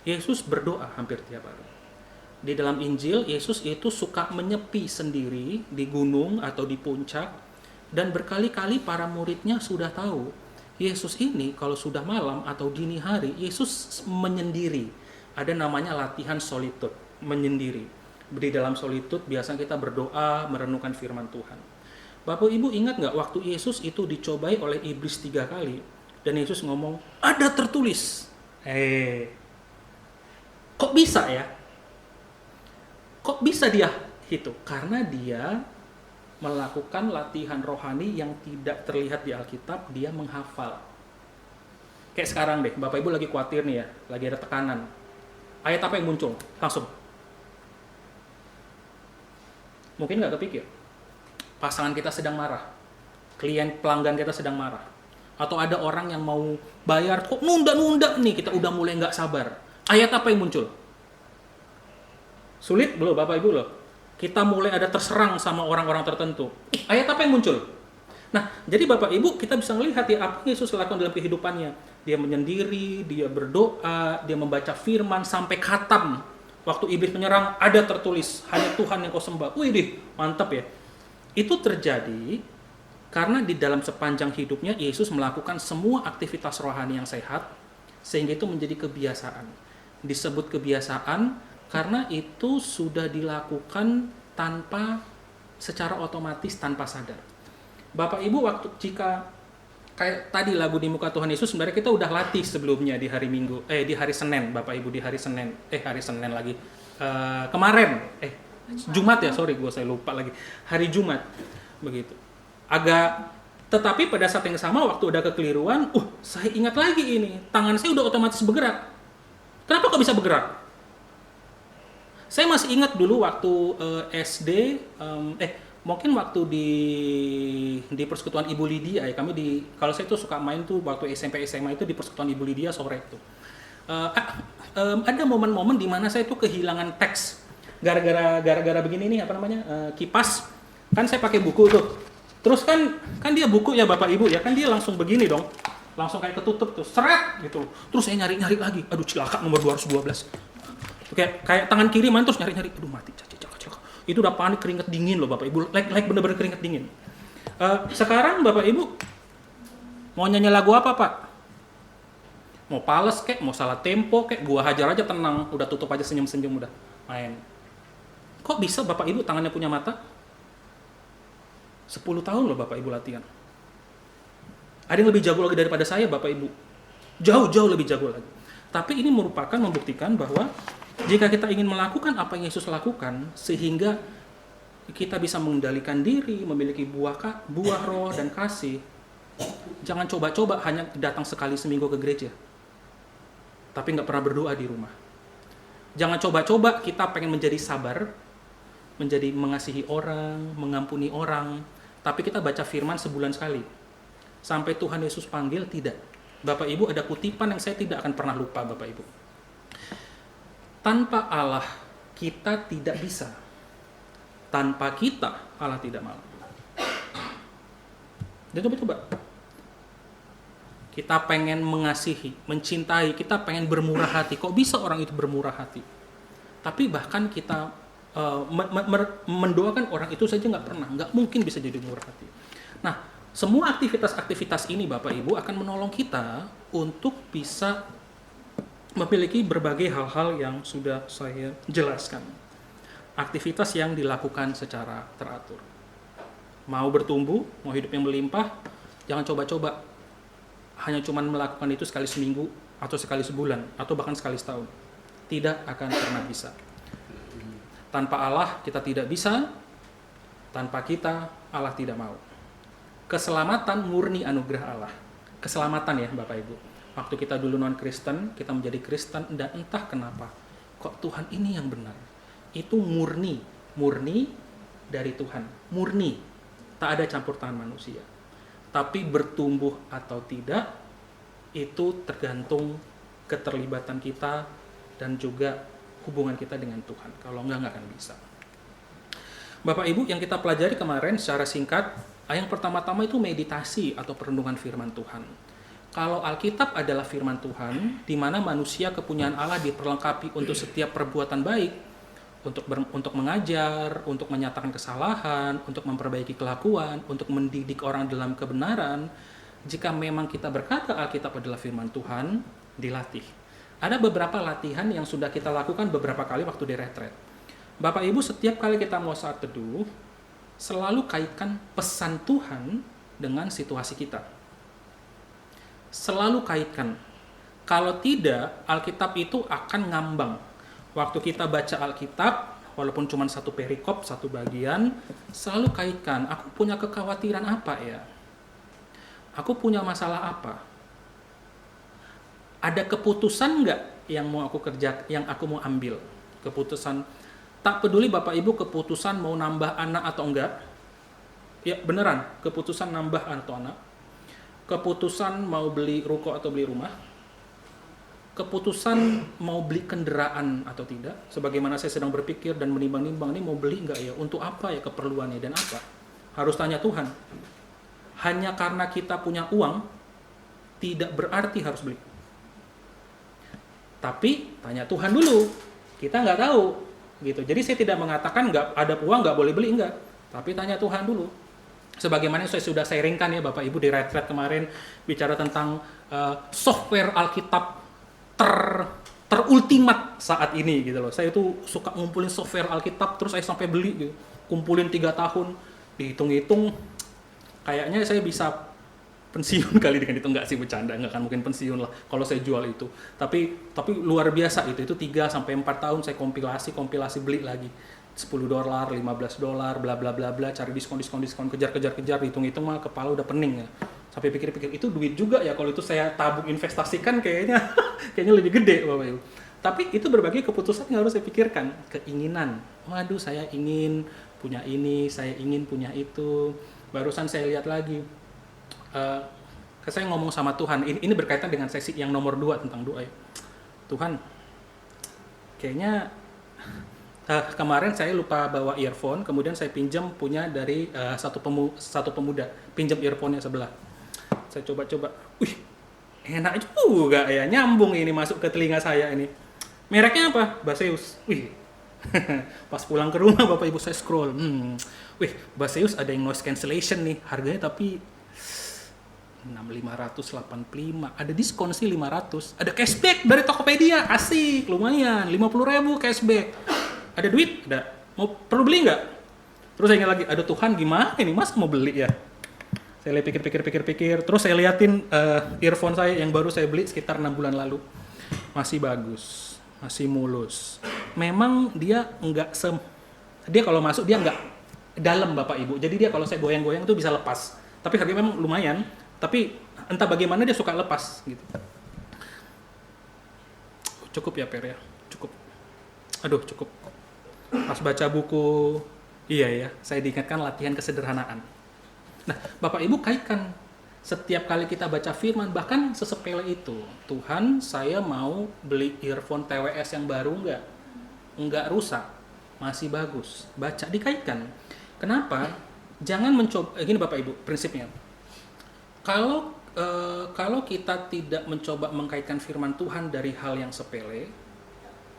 Yesus berdoa hampir tiap hari. Di dalam Injil, Yesus itu suka menyepi sendiri di gunung atau di puncak, dan berkali-kali para muridnya sudah tahu, Yesus ini kalau sudah malam atau dini hari, Yesus menyendiri. Ada namanya latihan solitude, menyendiri. Di dalam solitude biasanya kita berdoa, merenungkan firman Tuhan. Bapak Ibu ingat nggak waktu Yesus itu dicobai oleh iblis 3 kali, dan Yesus ngomong, ada tertulis. Kok bisa ya? Kok bisa dia itu? Karena dia melakukan latihan rohani yang tidak terlihat di Alkitab, dia menghafal. Kayak sekarang deh, Bapak Ibu lagi khawatir nih ya, lagi ada tekanan. Ayat apa yang muncul? Langsung. Mungkin nggak kepikir. Pasangan kita sedang marah. Klien pelanggan kita sedang marah. Atau ada orang yang mau bayar, kok nunda-nunda nih, kita udah mulai nggak sabar. Ayat apa yang muncul? Sulit belum Bapak Ibu loh? Kita mulai ada terserang sama orang-orang tertentu. Ayat apa yang muncul? Nah, jadi Bapak Ibu kita bisa melihat ya apa yang Yesus lakukan dalam kehidupannya. Dia menyendiri, dia berdoa, dia membaca firman sampai khatam. Waktu iblis menyerang ada tertulis, hanya Tuhan yang kau sembah. Wih, mantap ya. Itu terjadi karena di dalam sepanjang hidupnya Yesus melakukan semua aktivitas rohani yang sehat, sehingga itu menjadi kebiasaan. Disebut kebiasaan karena itu sudah dilakukan secara otomatis, tanpa sadar. Bapak Ibu, jika kayak tadi lagu di muka Tuhan Yesus, sebenarnya kita udah latih sebelumnya di hari Senin, Bapak Ibu, kemarin, Jumat ya, saya lupa lagi, hari Jumat, begitu. Tetapi pada saat yang sama, waktu udah kekeliruan, saya ingat lagi ini, tangan saya udah otomatis bergerak. Kenapa kok bisa bergerak? Saya masih ingat dulu waktu SD, mungkin waktu di persekutuan Ibu Lydia ya, kalau saya tuh suka main tuh waktu SMP SMA itu di persekutuan Ibu Lydia sore itu. Ada momen-momen di mana saya tuh kehilangan teks gara-gara begini nih, kipas. Kan saya pakai buku tuh. Terus kan dia buku ya Bapak Ibu ya, kan dia langsung begini dong. Langsung kayak ketutup tuh, seret gitu. Terus saya nyari-nyari lagi. Aduh, cilaka nomor 212. Kayak tangan kiri main terus nyari-nyari, aduh mati, celaka. Itu udah panik, keringet dingin loh Bapak Ibu, like bener-bener keringet dingin. Sekarang Bapak Ibu mau nyanyi lagu apa Pak? Mau pales kek, mau salah tempo kek, gua hajar aja tenang, udah tutup aja senyum-senyum udah main. Kok bisa Bapak Ibu tangannya punya mata? 10 tahun loh Bapak Ibu latihan. Ada yang lebih jago lagi daripada saya Bapak Ibu. Jauh-jauh lebih jago lagi. Tapi ini membuktikan bahwa Jika kita ingin melakukan apa yang Yesus lakukan, sehingga kita bisa mengendalikan diri, memiliki buah roh dan kasih, jangan coba-coba hanya datang sekali seminggu ke gereja, tapi nggak pernah berdoa di rumah. Jangan coba-coba kita pengen menjadi sabar, menjadi mengasihi orang, mengampuni orang, tapi kita baca firman sebulan sekali. Sampai Tuhan Yesus panggil, tidak. Bapak Ibu, ada kutipan yang saya tidak akan pernah lupa, Bapak Ibu. Tanpa Allah, kita tidak bisa. Tanpa kita, Allah tidak mau. Dan coba-coba. Kita pengen mengasihi, mencintai, kita pengen bermurah hati. Kok bisa orang itu bermurah hati? Tapi bahkan kita mendoakan orang itu saja nggak mungkin bisa jadi murah hati. Nah, semua aktivitas-aktivitas ini Bapak Ibu akan menolong kita untuk bisa memiliki berbagai hal-hal yang sudah saya jelaskan. Aktivitas yang dilakukan secara teratur. Mau bertumbuh, mau hidup yang melimpah, jangan coba-coba hanya cuman melakukan itu sekali seminggu atau sekali sebulan atau bahkan sekali setahun. Tidak akan pernah bisa. Tanpa Allah kita tidak bisa, tanpa kita Allah tidak mau. Keselamatan murni anugerah Allah. Keselamatan ya Bapak Ibu. Waktu kita dulu non-Kristen, kita menjadi Kristen dan entah kenapa kok Tuhan ini yang benar. Itu murni dari Tuhan. Murni. Tak ada campur tangan manusia. Tapi bertumbuh atau tidak itu tergantung keterlibatan kita dan juga hubungan kita dengan Tuhan. Kalau enggak akan bisa. Bapak Ibu, yang kita pelajari kemarin secara singkat, yang pertama-tama itu meditasi atau perenungan firman Tuhan. Kalau Alkitab adalah firman Tuhan, di mana manusia kepunyaan Allah diperlengkapi untuk setiap perbuatan baik, untuk mengajar, untuk menyatakan kesalahan, untuk memperbaiki kelakuan, untuk mendidik orang dalam kebenaran. Jika memang kita berkata Alkitab adalah firman Tuhan, dilatih. Ada beberapa latihan yang sudah kita lakukan beberapa kali waktu di retret. Bapak Ibu, setiap kali kita mau saat teduh, selalu kaitkan pesan Tuhan dengan situasi kita. Selalu kaitkan. Kalau tidak, Alkitab itu akan ngambang. Waktu kita baca Alkitab, walaupun cuma satu perikop, satu bagian, selalu kaitkan, aku punya kekhawatiran apa ya? Aku punya masalah apa? Ada keputusan nggak yang mau aku kerja, yang aku mau ambil? Keputusan, tak peduli Bapak Ibu keputusan mau nambah anak atau enggak. Ya beneran, keputusan nambah anak atau anak. Keputusan mau beli ruko atau beli rumah. Keputusan mau beli kendaraan atau tidak, sebagaimana saya sedang berpikir dan menimbang-nimbang, ini mau beli nggak ya, untuk apa ya keperluannya dan apa, harus tanya Tuhan. Hanya karena kita punya uang tidak berarti harus beli, tapi tanya Tuhan dulu, kita nggak tahu gitu. Jadi saya tidak mengatakan nggak ada uang nggak boleh beli, enggak, tapi tanya Tuhan dulu. Sebagaimana saya sudah sharingkan ya Bapak Ibu di retret kemarin, bicara tentang software Alkitab terultimat saat ini gitu loh. Saya tuh suka ngumpulin software Alkitab, terus saya sampai beli gitu. Kumpulin 3 tahun, dihitung-hitung kayaknya saya bisa pensiun kali dengan itu. Enggak sih, bercanda, enggak akan mungkin pensiun lah kalau saya jual itu. Tapi luar biasa itu 3 sampai 4 tahun saya kompilasi beli lagi. $10, $15, bla bla bla bla, cari diskon, kejar, hitung-hitung mah kepala udah pening ya. Sampai pikir-pikir itu duit juga ya, kalau itu saya tabung investasikan kayaknya lebih gede Bapak Ibu. Tapi itu berbagai keputusan yang harus saya pikirkan. Keinginan, waduh saya ingin punya ini, saya ingin punya itu. Barusan saya lihat lagi, saya ngomong sama Tuhan, ini berkaitan dengan sesi yang nomor 2 tentang doa ya. Tuhan, kayaknya kemarin saya lupa bawa earphone, kemudian saya pinjam punya dari satu pemuda, pinjam earphone-nya sebelah. Saya coba-coba, wih, enak juga ya, nyambung ini masuk ke telinga saya ini. Mereknya apa? Baseus. Wih, pas pulang ke rumah Bapak Ibu saya scroll, wih, Baseus ada yang noise cancellation nih, harganya tapi 6.585, ada diskon sih 500, ada cashback dari Tokopedia, asik, lumayan, 50.000 cashback. Ada duit? Ada. Perlu beli nggak? Terus saya ingat lagi, aduh Tuhan gimana ini, mas mau beli ya? Saya pikir, terus saya liatin earphone saya yang baru saya beli sekitar 6 bulan lalu. Masih bagus, masih mulus, memang dia dia kalau masuk dia nggak dalam Bapak Ibu. Jadi dia kalau saya goyang-goyang itu bisa lepas. Tapi harganya memang lumayan, tapi entah bagaimana dia suka lepas gitu. Cukup ya Per ya, cukup. Aduh cukup. Pas baca buku, iya ya, saya diingatkan latihan kesederhanaan. Nah, Bapak Ibu kaitkan setiap kali kita baca firman, bahkan sesepele itu. Tuhan, saya mau beli earphone TWS yang baru nggak rusak, masih bagus. Baca, dikaitkan. Kenapa? Jangan mencoba, gini Bapak Ibu, prinsipnya. Kalau kita tidak mencoba mengkaitkan firman Tuhan dari hal yang sepele,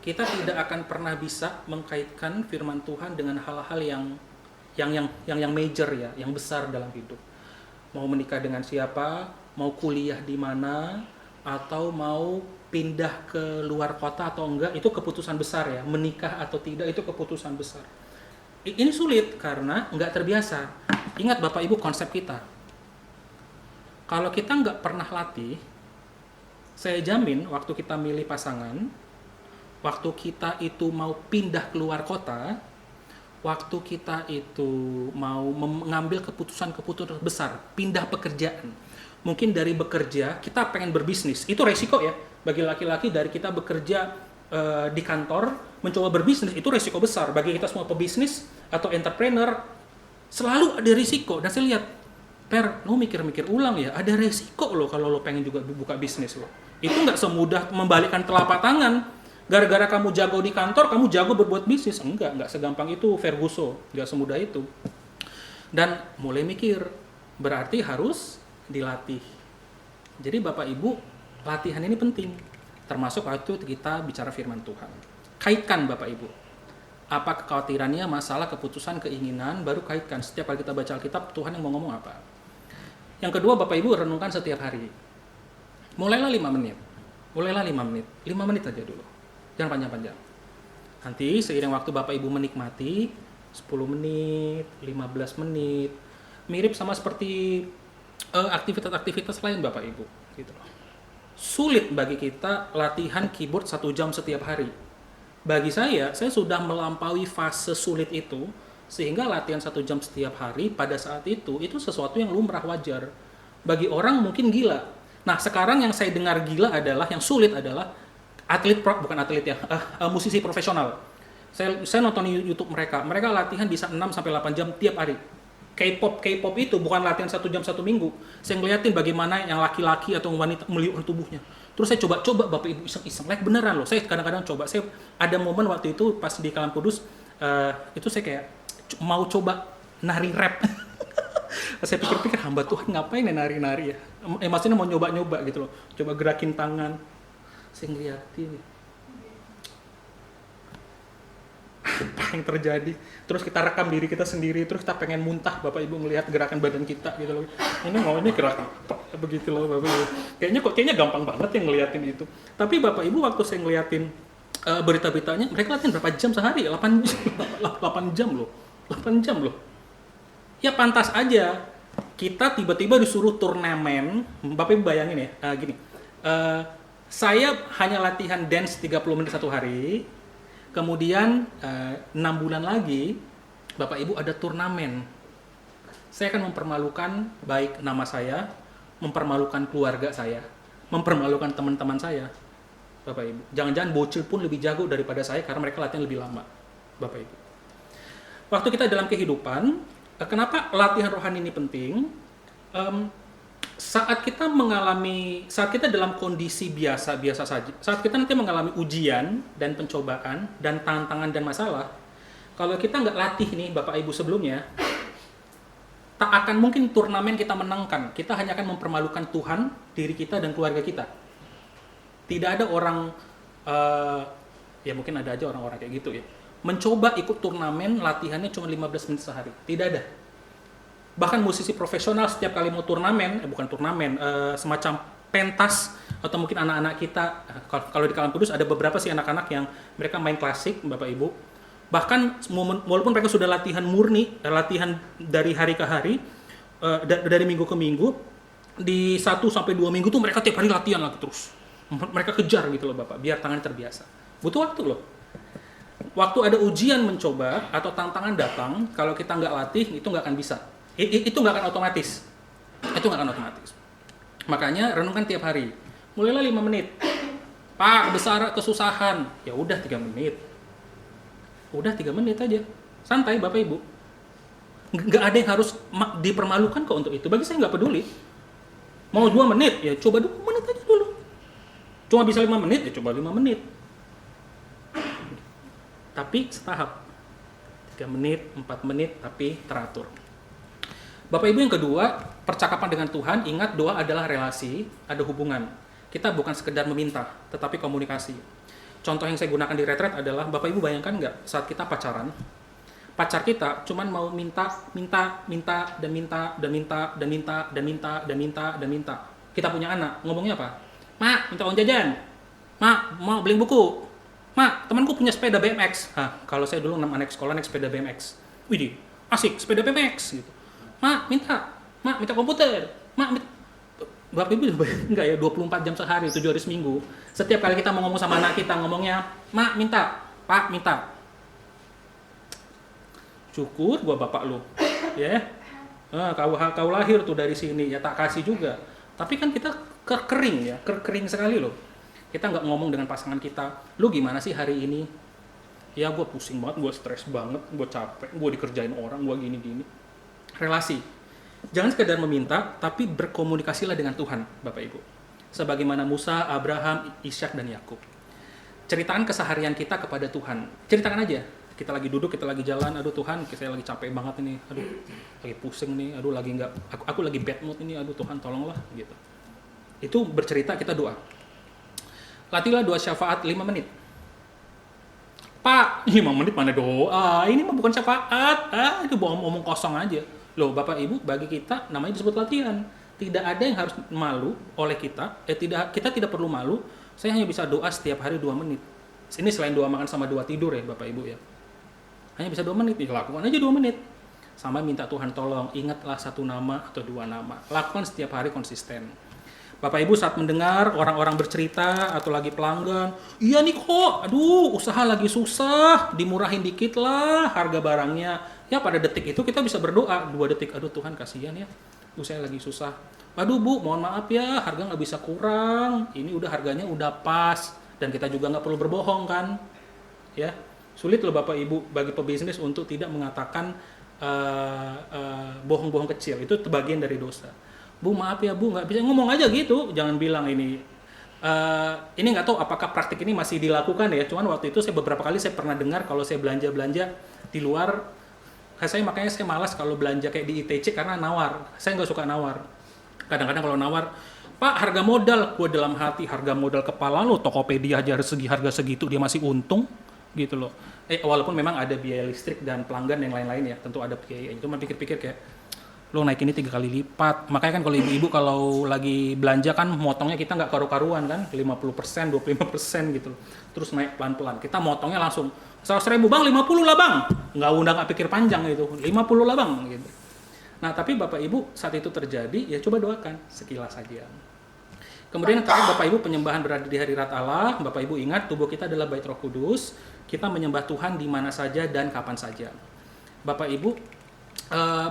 kita tidak akan pernah bisa mengkaitkan firman Tuhan dengan hal-hal yang major ya, yang besar dalam hidup. Mau menikah dengan siapa, mau kuliah di mana, atau mau pindah ke luar kota atau enggak, itu keputusan besar ya. Menikah atau tidak, itu keputusan besar. Ini sulit karena enggak terbiasa. Ingat Bapak Ibu konsep kita. Kalau kita enggak pernah latih, saya jamin waktu kita milih pasangan, waktu kita itu mau pindah keluar kota, waktu kita itu mau mengambil keputusan-keputusan besar, pindah pekerjaan. Mungkin dari bekerja, kita pengen berbisnis. Itu resiko ya. Bagi laki-laki dari kita bekerja di kantor, mencoba berbisnis, itu resiko besar. Bagi kita semua pebisnis atau entrepreneur, selalu ada risiko. Dan saya lihat, Per, lo mikir-mikir ulang ya, ada resiko lo kalau lo pengen juga buka bisnis lo. Itu nggak semudah membalikkan telapak tangan. Gara-gara kamu jago di kantor, kamu jago berbuat bisnis. Enggak segampang itu, Ferguson. Enggak semudah itu. Dan mulai mikir, berarti harus dilatih. Jadi Bapak Ibu, latihan ini penting. Termasuk waktu kita bicara firman Tuhan. Kaitkan Bapak Ibu. Apa kekhawatirannya, masalah, keputusan, keinginan, baru kaitkan. Setiap kali kita baca Alkitab, Tuhan yang mau ngomong apa. Yang kedua, Bapak Ibu renungkan setiap hari. Mulailah 5 menit. 5 menit aja dulu. Jangan panjang-panjang. Nanti seiring waktu Bapak Ibu menikmati 10 menit, 15 menit, mirip sama seperti aktivitas-aktivitas lain Bapak Ibu gitu loh. Sulit bagi kita latihan keyboard 1 jam setiap hari. Bagi saya sudah melampaui fase sulit itu, sehingga latihan 1 jam setiap hari pada saat itu sesuatu yang lumrah, wajar. Bagi orang mungkin gila. Nah, sekarang yang saya dengar gila adalah, yang sulit adalah musisi profesional. Saya nonton YouTube mereka latihan bisa 6-8 jam tiap hari. K-pop itu bukan latihan 1 jam 1 minggu. Saya ngeliatin bagaimana yang laki-laki atau wanita meliukan tubuhnya. Terus saya coba Bapak Ibu iseng-iseng, like beneran loh. Saya kadang-kadang coba. Saya ada momen waktu itu pas di Kalam Kudus, itu saya kayak mau coba nari rap. Saya pikir-pikir, hamba Tuhan ngapain ya nari-nari ya? Maksudnya mau nyoba-nyoba gitu loh. Coba gerakin tangan. Saya ngeliatin apa yang terjadi, terus kita rekam diri kita sendiri, terus kita pengen muntah Bapak Ibu ngelihat gerakan badan kita gitu loh. Ini gerak apa begitu loh Bapak Ibu. Kayaknya gampang banget yang ngeliatin itu. Tapi Bapak Ibu waktu saya ngeliatin berita-beritanya, mereka latihan berapa jam sehari? 8 jam loh. 8 jam loh. Ya pantas aja kita tiba-tiba disuruh turnamen. Bapak Ibu bayangin ya, gini. Saya hanya latihan dance 30 menit satu hari. Kemudian 6 bulan lagi Bapak Ibu ada turnamen. Saya akan mempermalukan baik nama saya, mempermalukan keluarga saya, mempermalukan teman-teman saya. Bapak Ibu, jangan-jangan bocil pun lebih jago daripada saya karena mereka latihan lebih lama. Bapak Ibu. Waktu kita dalam kehidupan, kenapa latihan rohani ini penting? Saat kita dalam kondisi biasa saja, saat kita nanti mengalami ujian dan pencobaan dan tantangan dan masalah, kalau kita nggak latih nih Bapak Ibu sebelumnya, tak akan mungkin turnamen kita menangkan. Kita hanya akan mempermalukan Tuhan, diri kita dan keluarga kita. Tidak ada orang, ya mungkin ada aja orang-orang kayak gitu ya, mencoba ikut turnamen latihannya cuma 15 menit sehari. Tidak ada. Bahkan musisi profesional setiap kali mau turnamen, semacam pentas, atau mungkin anak-anak kita, kalau di Kalam Kudus ada beberapa sih anak-anak yang mereka main klasik, Bapak Ibu. Bahkan walaupun mereka sudah latihan murni, latihan dari hari ke hari, dari minggu ke minggu, di 1-2 minggu tuh mereka tiap hari latihan lagi terus. Mereka kejar gitu loh Bapak, biar tangan terbiasa. Butuh waktu loh. Waktu ada ujian mencoba atau tantangan datang, kalau kita nggak latih, itu nggak akan bisa. Itu nggak akan otomatis. Itu nggak akan otomatis. Makanya renungkan tiap hari. Mulailah 5 menit. Pak, besar kesusahan. Ya udah 3 menit. Udah 3 menit aja. Santai Bapak Ibu. Nggak ada yang harus dipermalukan kok untuk itu. Bagi saya nggak peduli. Mau 2 menit, ya coba 2 menit aja dulu. Cuma bisa 5 menit, ya coba 5 menit. Tapi setahap. 3 menit, 4 menit, tapi teratur. Bapak Ibu yang kedua, percakapan dengan Tuhan, ingat doa adalah relasi, ada hubungan. Kita bukan sekedar meminta, tetapi komunikasi. Contoh yang saya gunakan di retret adalah, Bapak Ibu bayangkan nggak saat kita pacaran, pacar kita cuman mau minta, dan minta. Kita punya anak, ngomongnya apa? Mak, minta uang jajan. Mak, mau beli buku. Mak, temanku punya sepeda BMX. Kalau saya dulu anak sekolah naik sepeda BMX. Widih, asik, sepeda BMX gitu. Mak, minta komputer. Bapak Ibu enggak ya 24 jam sehari, 7 hari seminggu. Setiap kali kita mau ngomong sama anak kita, ngomongnya, Mak, minta, Pak, minta. Syukur gua bapak lu. Ya. Kau lahir tuh dari sini, ya tak kasih juga. Tapi kan kita kering sekali loh. Kita nggak ngomong dengan pasangan kita, lu gimana sih hari ini? Ya gue pusing banget, gue stres banget, gue capek, gue dikerjain orang, gue gini-gini. Relasi. Jangan sekedar meminta, tapi berkomunikasilah dengan Tuhan, Bapak Ibu. Sebagaimana Musa, Abraham, Ishak, dan Yakub. Ceritakan keseharian kita kepada Tuhan. Ceritakan aja. Kita lagi duduk, kita lagi jalan, aduh Tuhan, saya lagi capek banget ini, aduh, lagi pusing nih, aduh lagi nggak, aku lagi bad mood ini, aduh Tuhan tolonglah, gitu. Itu bercerita, kita doa. Latihlah doa syafaat 5 menit. Pak, 5 menit mana doa? Ini mah bukan syafaat. Itu omong kosong aja. Loh, Bapak Ibu, bagi kita namanya disebut latihan. Tidak ada yang harus malu oleh kita. Kita tidak perlu malu. Saya hanya bisa doa setiap hari 2 menit. Ini selain doa makan sama doa tidur ya, Bapak Ibu ya. Hanya bisa 2 menit. Lakukan aja 2 menit. Sama minta Tuhan tolong, ingatlah 1 nama atau 2 nama. Lakukan setiap hari konsisten. Bapak Ibu saat mendengar orang-orang bercerita atau lagi pelanggan, iya nih kok, aduh usaha lagi susah, dimurahin dikit lah harga barangnya. Ya pada detik itu kita bisa berdoa, 2 detik, aduh Tuhan kasihan ya, saya lagi susah. Aduh Bu, mohon maaf ya, harga nggak bisa kurang, ini udah harganya udah pas, dan kita juga nggak perlu berbohong kan. Ya, sulit loh Bapak Ibu bagi pebisnis untuk tidak mengatakan bohong-bohong kecil, itu bagian dari dosa. Bu maaf ya Bu, nggak bisa ngomong aja gitu, jangan bilang ini. Ini nggak tahu apakah praktik ini masih dilakukan ya, cuman waktu itu beberapa kali saya pernah dengar kalau saya belanja di luar, makanya saya malas kalau belanja kayak di ITC karena nawar, saya nggak suka nawar. Kadang-kadang kalau nawar, Pak harga modal, gua dalam hati harga modal kepala lo, Tokopedia aja harga segitu dia masih untung gitu loh. Walaupun memang ada biaya listrik dan pelanggan yang lain-lain ya, tentu ada biaya. Itu pikir-pikir kayak lo naik ini 3 kali lipat. Makanya kan kalau ibu-ibu kalau lagi belanja kan motongnya kita nggak karu-karuan kan, 50%, 25% gitu. Terus naik pelan-pelan. Kita motongnya langsung 100.000 bang, 50 lah bang. Nggak pikir panjang gitu, 50 lah bang gitu. Nah tapi Bapak Ibu saat itu terjadi ya coba doakan sekilas saja. Kemudian terakhir Bapak Ibu penyembahan berada di hadirat Allah. Bapak Ibu ingat tubuh kita adalah bait Roh Kudus. Kita menyembah Tuhan di mana saja dan kapan saja. Bapak Ibu,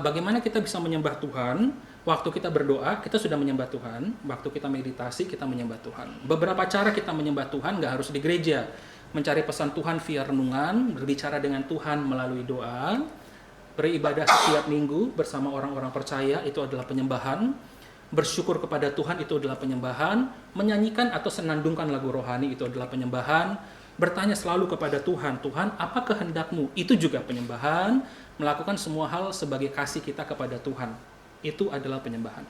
bagaimana kita bisa menyembah Tuhan? Waktu kita berdoa, kita sudah menyembah Tuhan. Waktu kita meditasi, kita menyembah Tuhan. Beberapa cara kita menyembah Tuhan, nggak harus di gereja. Mencari pesan Tuhan via renungan, berbicara dengan Tuhan melalui doa, beribadah setiap minggu bersama orang-orang percaya, itu adalah penyembahan. Bersyukur kepada Tuhan, itu adalah penyembahan. Menyanyikan atau senandungkan lagu rohani, itu adalah penyembahan. Bertanya selalu kepada Tuhan, Tuhan, apa kehendak-Mu? Itu juga penyembahan. Melakukan semua hal sebagai kasih kita kepada Tuhan. Itu adalah penyembahan.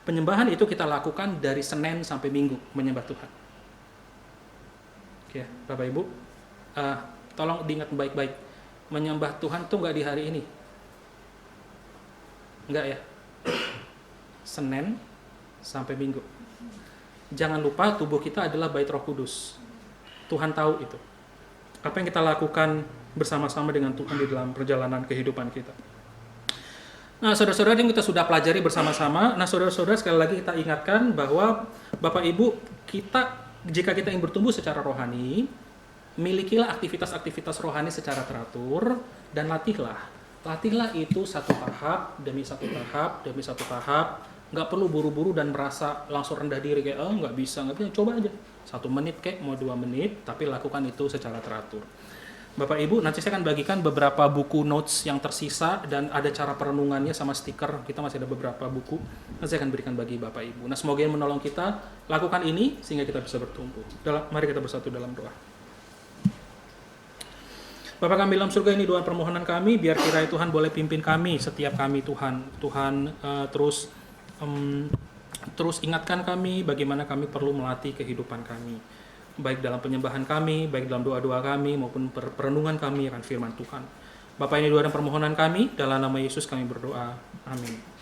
Penyembahan itu kita lakukan dari Senin sampai Minggu, menyembah Tuhan. Oke, Bapak Ibu, tolong diingat baik-baik. Menyembah Tuhan tuh nggak di hari ini. Nggak ya. Senin sampai Minggu. Jangan lupa tubuh kita adalah bait Roh Kudus. Tuhan tahu itu. Apa yang kita lakukan bersama-sama dengan Tuhan di dalam perjalanan kehidupan kita. Nah, saudara-saudara yang kita sudah pelajari bersama-sama. Nah, saudara-saudara sekali lagi kita ingatkan bahwa Bapak Ibu, jika kita ingin bertumbuh secara rohani, milikilah aktivitas-aktivitas rohani secara teratur dan latihlah. Latihlah itu satu tahap demi satu tahap demi satu tahap. Nggak perlu buru-buru dan merasa langsung rendah diri kayak nggak bisa. Coba aja 1 menit kayak mau 2 menit, tapi lakukan itu secara teratur. Bapak Ibu, nanti saya akan bagikan beberapa buku notes yang tersisa dan ada cara perenungannya sama stiker. Kita masih ada beberapa buku. Nanti saya akan berikan bagi Bapak Ibu. Nah, semoga yang menolong kita lakukan ini sehingga kita bisa bertumbuh. Mari kita bersatu dalam doa. Bapa kami dalam surga, ini doa permohonan kami, biar kiranya Tuhan boleh pimpin kami, setiap kami Tuhan. Tuhan terus ingatkan kami bagaimana kami perlu melatih kehidupan kami, baik dalam penyembahan kami, baik dalam doa-doa kami, maupun perenungan kami akan firman Tuhan. Bapa, ini doa dan permohonan kami, dalam nama Yesus kami berdoa. Amin.